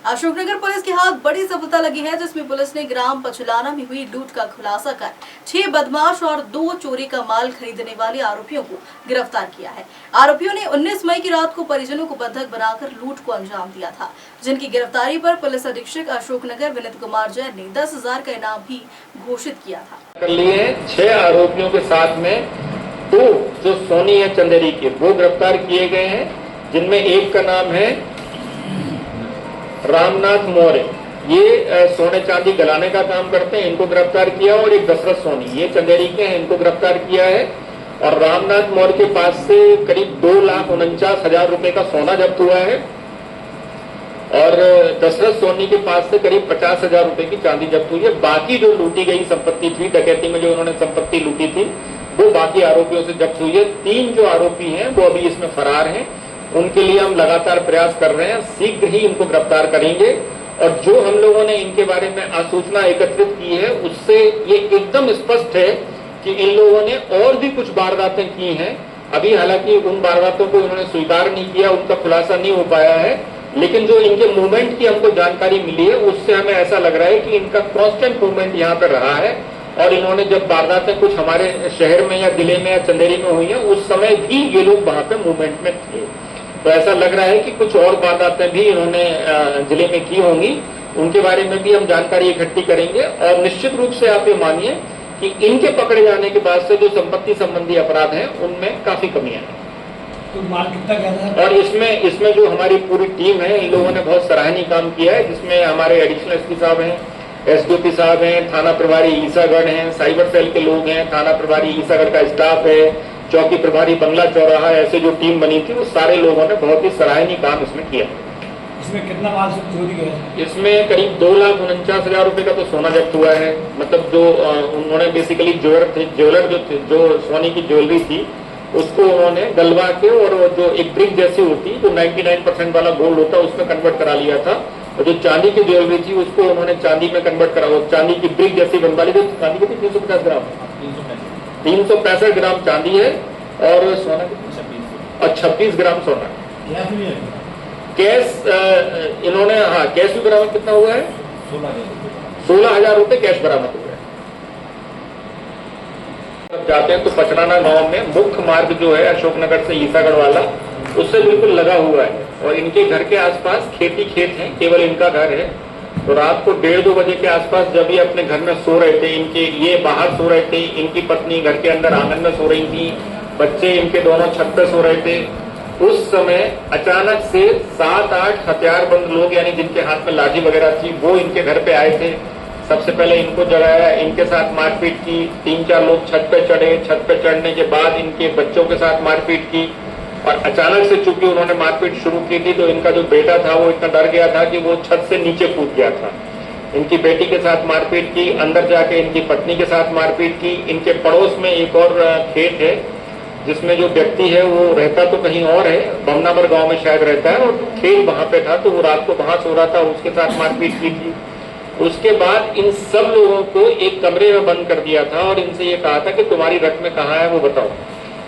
Ashoknagar police के हाथ बड़ी सफलता लगी है, जिसमें पुलिस ने ग्राम पचलाना में हुई लूट का खुलासा कर 6 बदमाश और 2 चोरी का माल खरीदने वाले आरोपियों को गिरफ्तार किया है। आरोपियों ने 19 मई की रात को परिजनों को बंधक बनाकर लूट को अंजाम दिया था, जिनकी गिरफ्तारी पर पुलिस अधीक्षक अशोकनगर विनीत कुमार जैन ने 10,000 का इनाम भी घोषित किया था। कर लिए 6 आरोपियों के साथ में 2 जो सोनी है चंदेरी के, वो गिरफ्तार किए गए हैं, जिनमें एक का नाम है रामनाथ मौर्य। ये सोने चांदी गलाने का काम करते हैं, इनको गिरफ्तार किया। और एक दशरथ सोनी, ये चंदेरी के हैं, इनको गिरफ्तार किया है। और रामनाथ मौर्य के पास से करीब 2,49,000 रुपए का सोना जब्त हुआ है और दशरथ सोनी के पास से करीब 50,000 रुपए की चांदी जब्त हुई है। बाकी जो लूटी गई संपत्ति थी, डकैती में जो उन्होंने संपत्ति लूटी थी, वो बाकी आरोपियों से जब्त हुई है। 3 जो आरोपी हैं वो अभी इसमें फरार हैं, उनके लिए हम लगातार प्रयास कर रहे हैं, शीघ्र ही इनको गिरफ्तार करेंगे। और जो हम लोगों ने इनके बारे में आसूचना एकत्रित की है, उससे ये एकदम स्पष्ट है कि इन लोगों ने और भी कुछ वारदातें की हैं। अभी हालांकि उन वारदातों को इन्होंने स्वीकार नहीं किया, उनका खुलासा नहीं हो पाया है, लेकिन जो इनके मूवमेंट की हमको जानकारी मिली है, उससे हमें ऐसा लग रहा है कि इनका कांस्टेंट मूवमेंट यहाँ पर रहा है। और इन्होंने जब वारदातें कुछ हमारे शहर में या जिले में या चंदेरी में हुई है, उस समय भी ये लोग वहां पे मूवमेंट में थे। तो ऐसा लग रहा है कि कुछ और वारदातें भी इन्होंने जिले में की होंगी, उनके बारे में भी हम जानकारी इकट्ठी करेंगे। और निश्चित रूप से आप ये मानिए कि इनके पकड़े जाने के बाद से जो संपत्ति संबंधी अपराध हैं, उनमें काफी कमियां हैं। तो माल कितना ज्यादा है? और इसमें जो हमारी पूरी टीम है, इन लोगों ने बहुत सराहनीय काम किया है, जिसमें हमारे एडिशनल एसपी साहब हैं, एसडीओपी साहब हैं, थाना प्रभारी ईसागढ़ हैं, साइबर सेल के लोग हैं, थाना प्रभारी ईसागढ़ का स्टाफ है, चौकी प्रभारी बंगला चौराहा, ऐसे जो टीम बनी थी, वो सारे लोगों ने बहुत ही सराहनीय काम इसमें किया। इसमें कितना माल चोरी गया? इसमें करीब 2,49,000 रुपए का तो सोना जब्त हुआ है। मतलब जो उन्होंने बेसिकली ज्वेलर जो सोने की ज्वेलरी थी, उसको उन्होंने गलवा के, और जो एक ब्रिक जैसी होती, जो 99% वाला गोल्ड होता है, उसमें कन्वर्ट करा लिया था। और जो चांदी की ज्वेलरी थी, उसको उन्होंने चांदी में कन्वर्ट करा, चांदी की ब्रिक जैसी बनवा ली। चांदी की 350 ग्राम 365 ग्राम चांदी है और सोना और 26 ग्राम सोना। कैश इन्होंने, हाँ, कैश भी बरामद कितना हुआ है? 16,000 रुपए कैश बरामद हुआ है। जब जाते हैं तो पचराना गांव में मुख्य मार्ग जो है अशोकनगर से ईसागढ़ वाला, उससे बिल्कुल लगा हुआ है। और इनके घर के आसपास खेती खेत हैं, केवल इनका घर है। तो रात को 1:30-2 बजे के आसपास जब ये अपने घर में सो रहे थे, ये बाहर सो रहे थे, इनकी पत्नी घर के अंदर आंगन में सो रही थी, बच्चे इनके दोनों छत पे सो रहे थे। उस समय अचानक से 7-8 हथियारबंद लोग, यानी जिनके हाथ में लाठी वगैरह थी, वो इनके घर पे आए थे। सबसे पहले इनको जगाया, इनके साथ मारपीट की। 3-4 लोग छत पे चढ़े, छत पे चढ़ने के बाद इनके बच्चों के साथ मारपीट की। और अचानक से चूंकि उन्होंने मारपीट शुरू की थी, तो इनका जो बेटा था वो इतना डर गया था कि वो छत से नीचे कूद गया था। इनकी बेटी के साथ मारपीट की, अंदर जाके इनकी पत्नी के साथ मारपीट की। इनके पड़ोस में एक और खेत है, जिसमें जो व्यक्ति है वो रहता तो कहीं और है, बमनावर गांव में शायद रहता है, और खेत वहां पे था, तो वो रात को वहां सो रहा था, उसके साथ मारपीट की थी। उसके बाद इन सब लोगों को एक कमरे में बंद कर दिया था और इनसे ये कहा था कि तुम्हारी रकमें कहाँ है वो बताओ।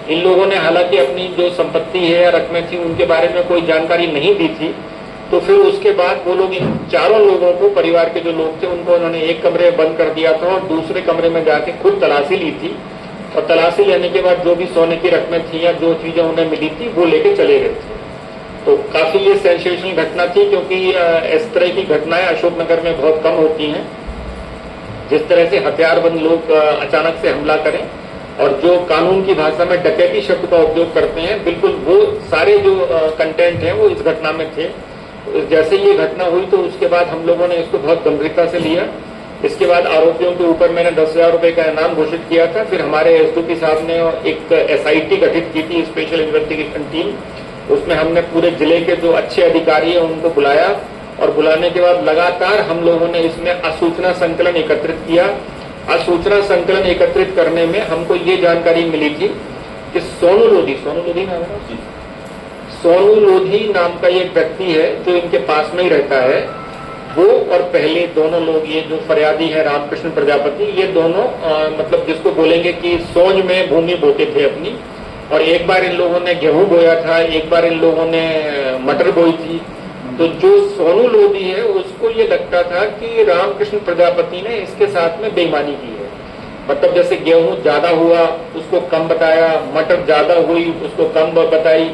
इन लोगों ने हालांकि अपनी जो संपत्ति है या रकमें थी, उनके बारे में कोई जानकारी नहीं दी थी। तो फिर उसके बाद वो लोग इन चारों लोगों को, परिवार के जो लोग थे, उनको उन्होंने एक कमरे में बंद कर दिया था और दूसरे कमरे में जाके खुद तलाशी ली थी। और तलाशी लेने के बाद जो भी सोने की रकमें थी या जो चीजें उन्हें मिली थी, वो लेके चले गए थे। तो काफी ये सेंसेशनल घटना थी, क्योंकि इस तरह की घटनाएं अशोकनगर में बहुत कम होती हैं, जिस तरह से हथियारबंद लोग अचानक से हमला करें और जो कानून की भाषा में डकैती शब्द का उपयोग करते हैं, बिल्कुल वो सारे जो कंटेंट हैं वो इस घटना में थे। जैसे ये घटना हुई तो उसके बाद हम लोगों ने इसको बहुत गंभीरता से लिया। इसके बाद आरोपियों के ऊपर मैंने 10,000 रुपए का इनाम घोषित किया था। फिर हमारे एसडीओपी साहब ने एक SIT गठित की थी, स्पेशल इन्वेस्टिगेशन टीम। उसमें हमने पूरे जिले के जो अच्छे अधिकारी हैं उनको बुलाया, और बुलाने के बाद लगातार हम लोगों ने इसमें असूचना संकलन एकत्रित किया। असूचना संकलन एकत्रित करने में हमको ये जानकारी मिली थी कि सोनू लोधी नाम है, सोनू लोधी नाम का एक व्यक्ति है जो इनके पास में ही रहता है। वो और पहले दोनों लोग, ये जो फरियादी है रामकृष्ण प्रजापति, ये दोनों मतलब जिसको बोलेंगे कि सोंज में भूमि बोते थे अपनी। और एक बार इन लोगों ने गेहूं बोया था, एक बार इन लोगों ने मटर बोई थी। तो जो सोनू लोधी है उसको ये लगता था कि रामकृष्ण प्रजापति ने इसके साथ में बेईमानी की है। मतलब जैसे गेहूं ज्यादा हुआ उसको कम बताया, मटर ज्यादा हुई उसको कम बताई,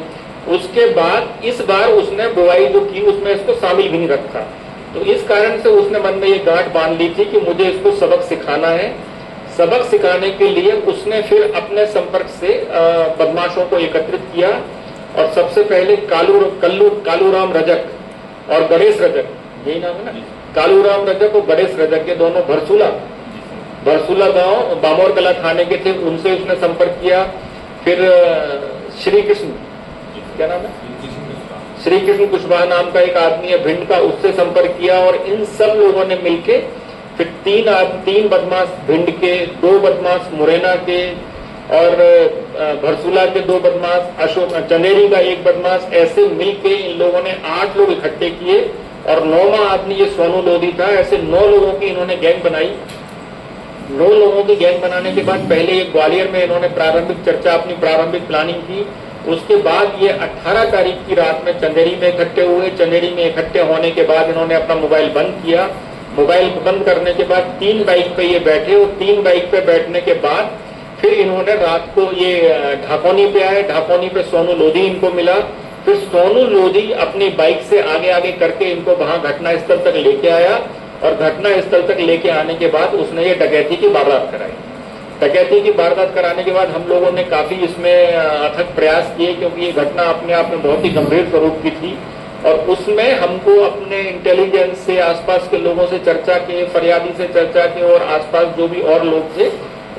उसके बाद इस बार उसने बुआई जो की उसमें इसको शामिल भी नहीं रखा। तो इस कारण से उसने मन में ये गांठ बांध ली थी कि मुझे इसको सबक सिखाना है। सबक सिखाने के लिए उसने फिर अपने संपर्क से बदमाशों को एकत्रित किया और सबसे पहले कालूराम रजक और गणेश रजक, यही नाम है ना, कालूराम रजक और गणेश रजक, के दोनों भरसूला गांव बामोर कला थाने के थे, उनसे उसने संपर्क किया। फिर श्री कृष्ण, क्या नाम है, श्री कृष्ण कुशवाहा नाम का एक आदमी है भिंड का, उससे संपर्क किया। और इन सब लोगों ने मिलके फिर तीन बदमाश भिंड के, 2 बदमाश मुरैना के और भरसूला के 2 बदमाश, अशोक चंदेरी का 1 बदमाश, ऐसे मिलके इन लोगों ने 8 लोग इकट्ठे किए और 9वां आदमी ये सोनू लोधी था। ऐसे 9 लोगों की इन्होंने गैंग बनाई। 9 लोगों की गैंग बनाने के बाद पहले ये ग्वालियर में इन्होंने प्रारंभिक चर्चा, अपनी प्रारंभिक प्लानिंग की। उसके बाद ये 18 तारीख की रात में चंदेरी में इकट्ठे हुए। चंदेरी में इकट्ठे होने के बाद इन्होंने अपना मोबाइल बंद किया। मोबाइल बंद करने के बाद 3 बाइक पे ये बैठे और 3 बाइक पे बैठने के बाद फिर इन्होंने रात को ये ढाकोनी पे आए। ढाकोनी पे सोनू लोधी इनको मिला। फिर सोनू लोधी अपनी बाइक से आगे आगे करके इनको वहां घटना स्थल तक लेके आया और घटना स्थल तक लेके आने के बाद उसने ये डकैती की वारदात कराई। डकैती की वारदात कराने के बाद हम लोगों ने काफी इसमें अथक प्रयास किए, क्योंकि ये घटना अपने आप में बहुत ही गंभीर स्वरूप की थी और उसमें हमको अपने इंटेलिजेंस से, आसपास के लोगों से चर्चा के, फरियादी से चर्चा के और आसपास जो भी और लोग थे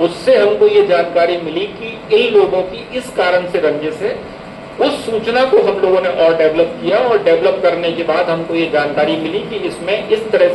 उससे हमको ये जानकारी मिली कि इन लोगों की इस कारण से रंजिश है। उस सूचना को हम लोगों ने और डेवलप किया और डेवलप करने के बाद हमको ये जानकारी मिली कि इसमें इस तरह